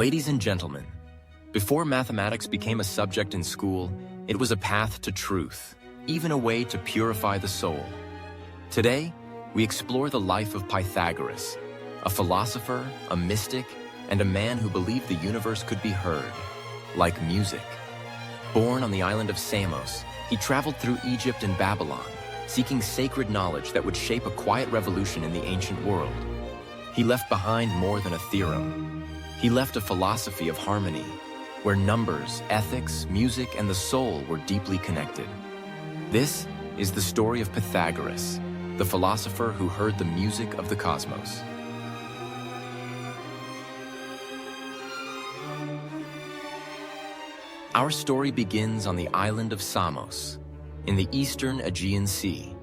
Ladies and gentlemen, before mathematics became a subject in school, it was a path to truth, even a way to purify the soul. Today, we explore the life of Pythagoras, a philosopher, a mystic, and a man who believed the universe could be heard, like music. Born on the island of Samos, he traveled through Egypt and Babylon, seeking sacred knowledge that would shape a quiet revolution in the ancient world. He left behind more than a theorem. He left a philosophy of harmony, where numbers, ethics, music, and the soul were deeply connected. This is the story of Pythagoras, the philosopher who heard the music of the cosmos. Our story begins on the island of Samos, in the eastern Aegean Sea.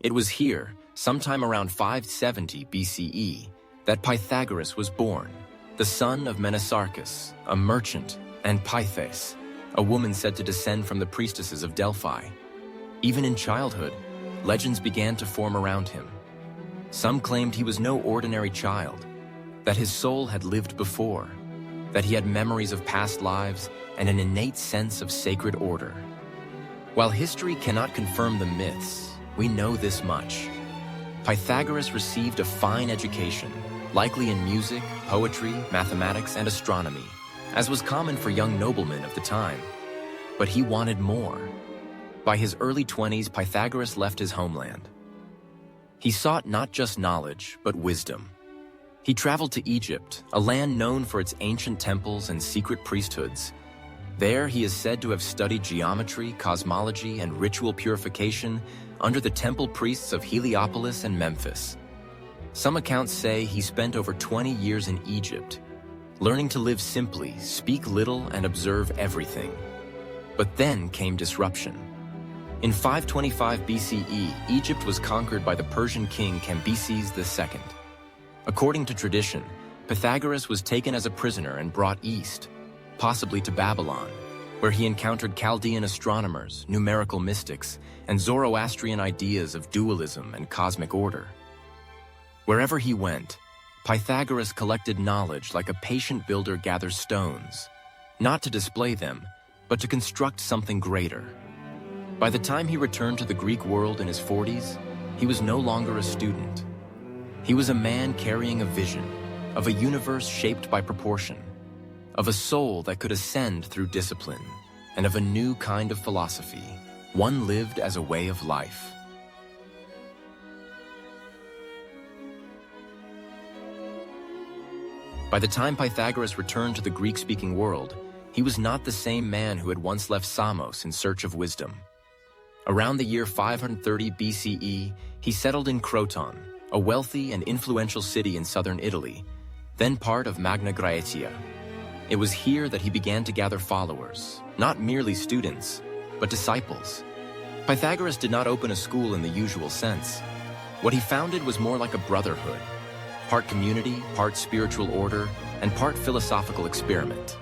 It was here, sometime around 570 BCE, that Pythagoras was born, the son of Menesarchus, a merchant, and Pythes, a woman said to descend from the priestesses of Delphi. Even in childhood, legends began to form around him. Some claimed he was no ordinary child, that his soul had lived before, that he had memories of past lives and an innate sense of sacred order. While history cannot confirm the myths, we know this much. Pythagoras received a fine education, likely in music, poetry, mathematics, and astronomy, as was common for young noblemen of the time. But he wanted more. By his early 20s, Pythagoras left his homeland. He sought not just knowledge, but wisdom. He traveled to Egypt, a land known for its ancient temples and secret priesthoods. There, he is said to have studied geometry, cosmology, and ritual purification under the temple priests of Heliopolis and Memphis. Some accounts say he spent over 20 years in Egypt, learning to live simply, speak little, and observe everything. But then came disruption. In 525 BCE, Egypt was conquered by the Persian king Cambyses II. According to tradition, Pythagoras was taken as a prisoner and brought east, possibly to Babylon, where he encountered Chaldean astronomers, numerical mystics, and Zoroastrian ideas of dualism and cosmic order. Wherever he went, Pythagoras collected knowledge like a patient builder gathers stones, not to display them, but to construct something greater. By the time he returned to the Greek world in his 40s, he was no longer a student. He was a man carrying a vision of a universe shaped by proportion, of a soul that could ascend through discipline, and of a new kind of philosophy, one lived as a way of life. By the time Pythagoras returned to the Greek-speaking world, he was not the same man who had once left Samos in search of wisdom. Around the year 530 BCE, he settled in Croton, a wealthy and influential city in southern Italy, then part of Magna Graecia. It was here that he began to gather followers, not merely students, but disciples. Pythagoras did not open a school in the usual sense. What he founded was more like a brotherhood, part community, part spiritual order, and part philosophical experiment.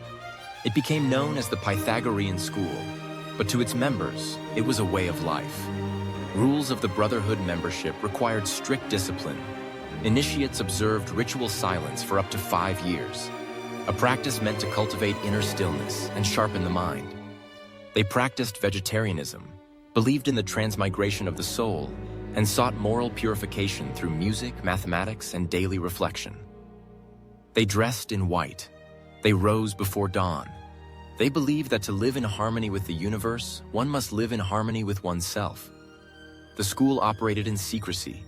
It became known as the Pythagorean school, but to its members, it was a way of life. Rules of the brotherhood membership required strict discipline. Initiates observed ritual silence for up to 5 years, a practice meant to cultivate inner stillness and sharpen the mind. They practiced vegetarianism, believed in the transmigration of the soul, and sought moral purification through music, mathematics, and daily reflection. They dressed in white. They rose before dawn. They believed that to live in harmony with the universe, one must live in harmony with oneself. The school operated in secrecy.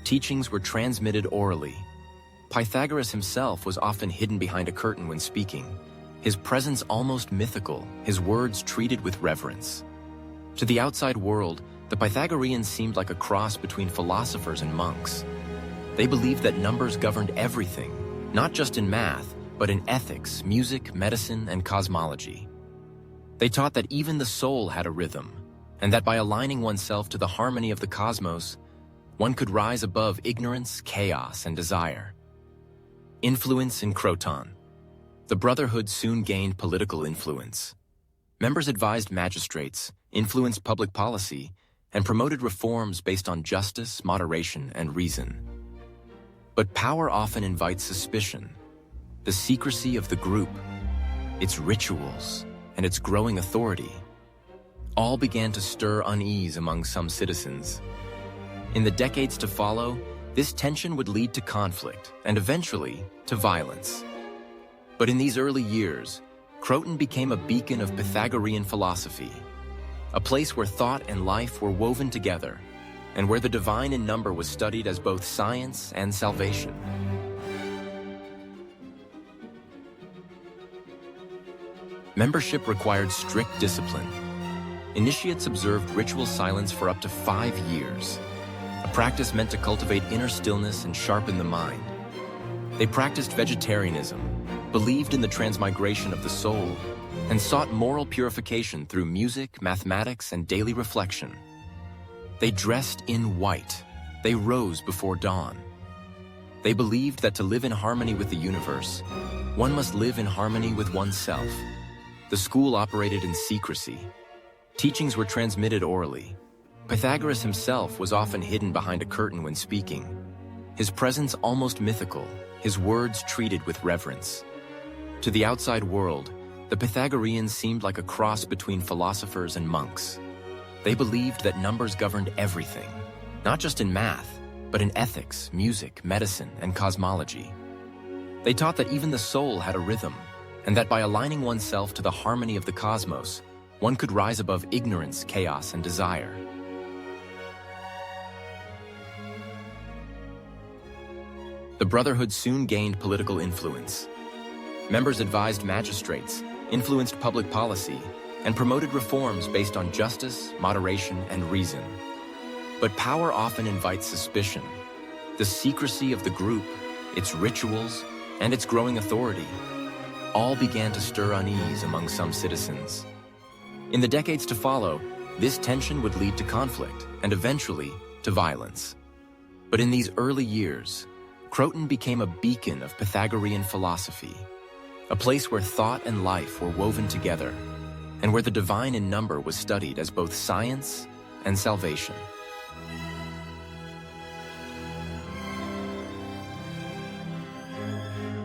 Teachings were transmitted orally. Pythagoras himself was often hidden behind a curtain when speaking, his presence almost mythical, his words treated with reverence. To the outside world, the Pythagoreans seemed like a cross between philosophers and monks. They believed that numbers governed everything, not just in math, but in ethics, music, medicine, and cosmology. They taught that even the soul had a rhythm, and that by aligning oneself to the harmony of the cosmos, one could rise above ignorance, chaos, and desire. Influence in Croton. The brotherhood soon gained political influence. Members advised magistrates, influenced public policy, and promoted reforms based on justice, moderation, and reason. But power often invites suspicion. the secrecy of the group, its rituals, and its growing authority, all began to stir unease among some citizens. In the decades to follow, this tension would lead to conflict and eventually to violence. But in these early years, Croton became a beacon of Pythagorean philosophy, a place where thought and life were woven together, and where the divine in number was studied as both science and salvation. Membership required strict discipline. Initiates observed ritual silence for up to 5 years, a practice meant to cultivate inner stillness and sharpen the mind. They practiced vegetarianism, believed in the transmigration of the soul, and sought moral purification through music, mathematics, and daily reflection. They dressed in white. They rose before dawn. They believed that to live in harmony with the universe, one must live in harmony with oneself. The school operated in secrecy. Teachings were transmitted orally. Pythagoras himself was often hidden behind a curtain when speaking. His presence almost mythical, his words treated with reverence. To the outside world, the Pythagoreans seemed like a cross between philosophers and monks. They believed that numbers governed everything, not just in math, but in ethics, music, medicine, and cosmology. They taught that even the soul had a rhythm, and that by aligning oneself to the harmony of the cosmos, one could rise above ignorance, chaos, and desire. The brotherhood soon gained political influence. Members advised magistrates, influenced public policy, and promoted reforms based on justice, moderation, and reason. But power often invites suspicion. The secrecy of the group, its rituals, and its growing authority all began to stir unease among some citizens. In the decades to follow, this tension would lead to conflict and eventually to violence. But in these early years, Croton became a beacon of Pythagorean philosophy, a place where thought and life were woven together, and where the divine in number was studied as both science and salvation.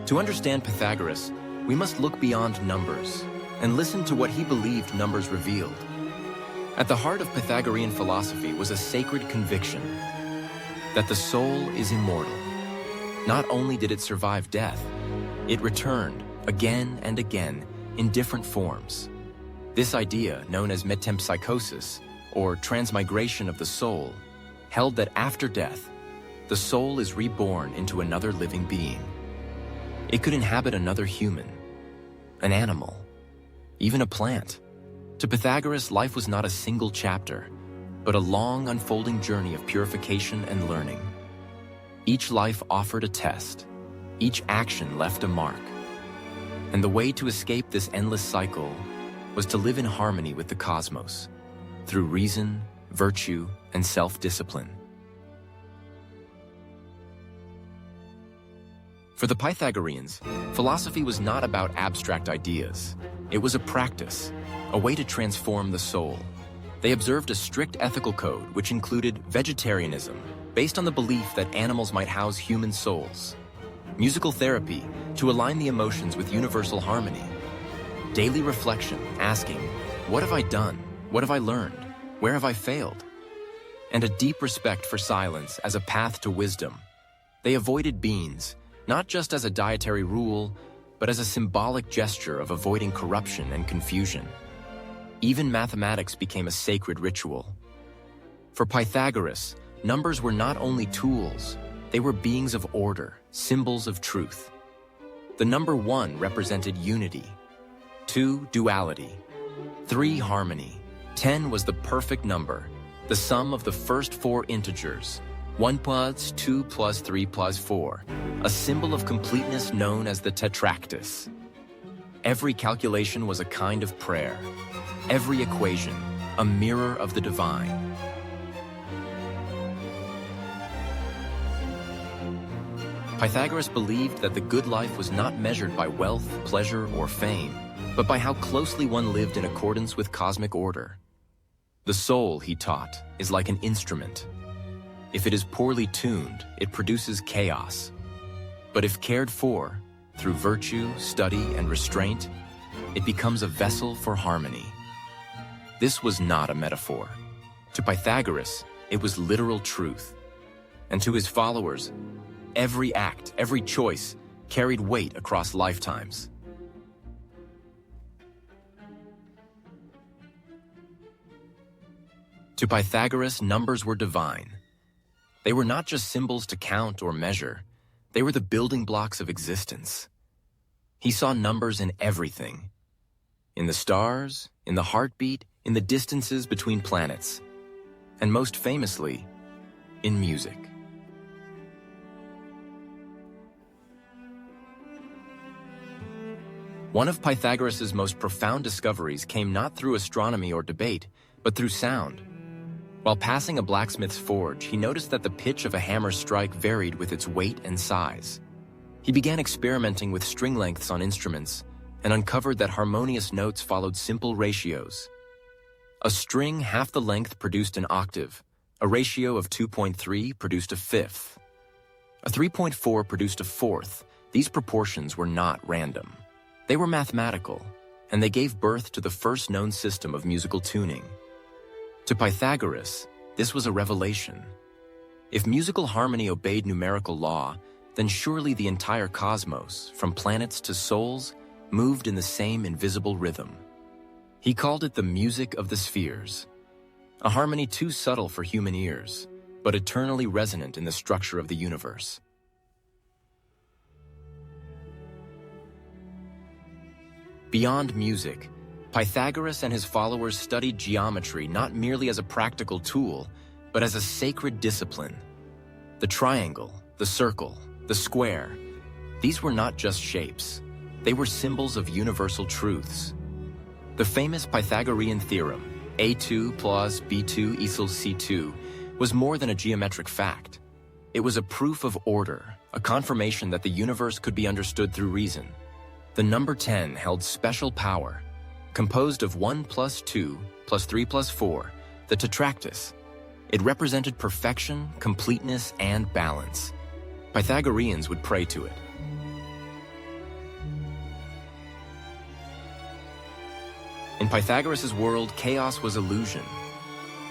To understand Pythagoras, we must look beyond numbers and listen to what he believed numbers revealed. At the heart of Pythagorean philosophy was a sacred conviction that the soul is immortal. Not only did it survive death, it returned again and again in different forms. This idea, known as metempsychosis, or transmigration of the soul, held that after death, the soul is reborn into another living being. It could inhabit another human, an animal, even a plant. To Pythagoras, life was not a single chapter, but a long unfolding journey of purification and learning. Each life offered a test. Each action left a mark. And the way to escape this endless cycle was to live in harmony with the cosmos, through reason, virtue, and self-discipline. For the Pythagoreans, philosophy was not about abstract ideas. It was a practice, a way to transform the soul. They observed a strict ethical code which included vegetarianism, based on the belief that animals might house human souls, musical therapy to align the emotions with universal harmony, daily reflection asking, what have I done? What have I learned? Where have I failed? And a deep respect for silence as a path to wisdom. They avoided beans, not just as a dietary rule, but as a symbolic gesture of avoiding corruption and confusion. Even mathematics became a sacred ritual. For Pythagoras, numbers were not only tools, they were beings of order, symbols of truth. The number 1 represented unity, 2 duality, 3 harmony, 10 was the perfect number, the sum of the first 4 integers, 1 plus 2 plus 3 plus 4, a symbol of completeness known as the tetractys. Every calculation was a kind of prayer, every equation a mirror of the divine. Pythagoras believed that the good life was not measured by wealth, pleasure, or fame, but by how closely one lived in accordance with cosmic order. The soul, he taught, is like an instrument. If it is poorly tuned, it produces chaos. But if cared for, through virtue, study, and restraint, it becomes a vessel for harmony. This was not a metaphor. To Pythagoras, it was literal truth. And to his followers, every act, every choice carried weight across lifetimes. To Pythagoras, numbers were divine. They were not just symbols to count or measure. They were the building blocks of existence. He saw numbers in everything. In the stars, in the heartbeat, in the distances between planets, and most famously, in music. One of Pythagoras' most profound discoveries came not through astronomy or debate, but through sound. While passing a blacksmith's forge, he noticed that the pitch of a hammer's strike varied with its weight and size. He began experimenting with string lengths on instruments and uncovered that harmonious notes followed simple ratios. A string half the length produced an octave, a ratio of 2.3 produced a fifth. A 3.4 produced a fourth. These proportions were not random. They were mathematical, and they gave birth to the first known system of musical tuning. To Pythagoras, this was a revelation. If musical harmony obeyed numerical law, then surely the entire cosmos, from planets to souls, moved in the same invisible rhythm. He called it the music of the spheres, a harmony too subtle for human ears, but eternally resonant in the structure of the universe. Beyond music, Pythagoras and his followers studied geometry not merely as a practical tool, but as a sacred discipline. The triangle, the circle, the square, these were not just shapes. They were symbols of universal truths. The famous Pythagorean Theorem, A2 plus B2 equals C2, was more than a geometric fact. It was a proof of order, a confirmation that the universe could be understood through reason. The number 10 held special power, composed of 1 plus 2 plus 3 plus 4, the tetractys. It represented perfection, completeness, and balance. Pythagoreans would pray to it. In Pythagoras' world, chaos was illusion.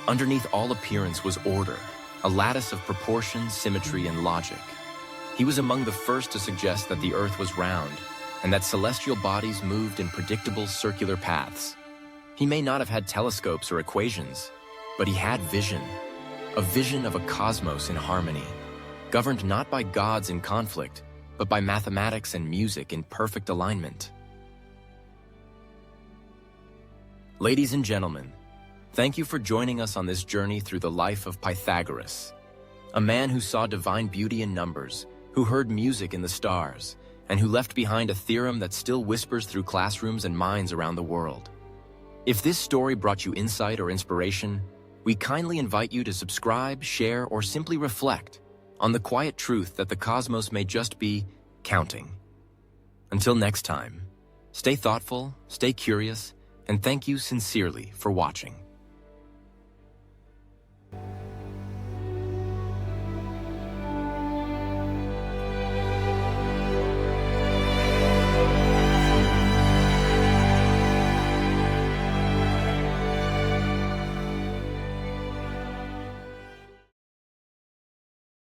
Underneath all appearance was order, a lattice of proportion, symmetry, and logic. He was among the first to suggest that the earth was round, and that celestial bodies moved in predictable circular paths. He may not have had telescopes or equations, but he had vision, a vision of a cosmos in harmony, governed not by gods in conflict, but by mathematics and music in perfect alignment. Ladies and gentlemen, thank you for joining us on this journey through the life of Pythagoras, a man who saw divine beauty in numbers, who heard music in the stars, and who left behind a theorem that still whispers through classrooms and minds around the world. If this story brought you insight or inspiration, we kindly invite you to subscribe, share, or simply reflect on the quiet truth that the cosmos may just be counting. Until next time, stay thoughtful, stay curious, and thank you sincerely for watching.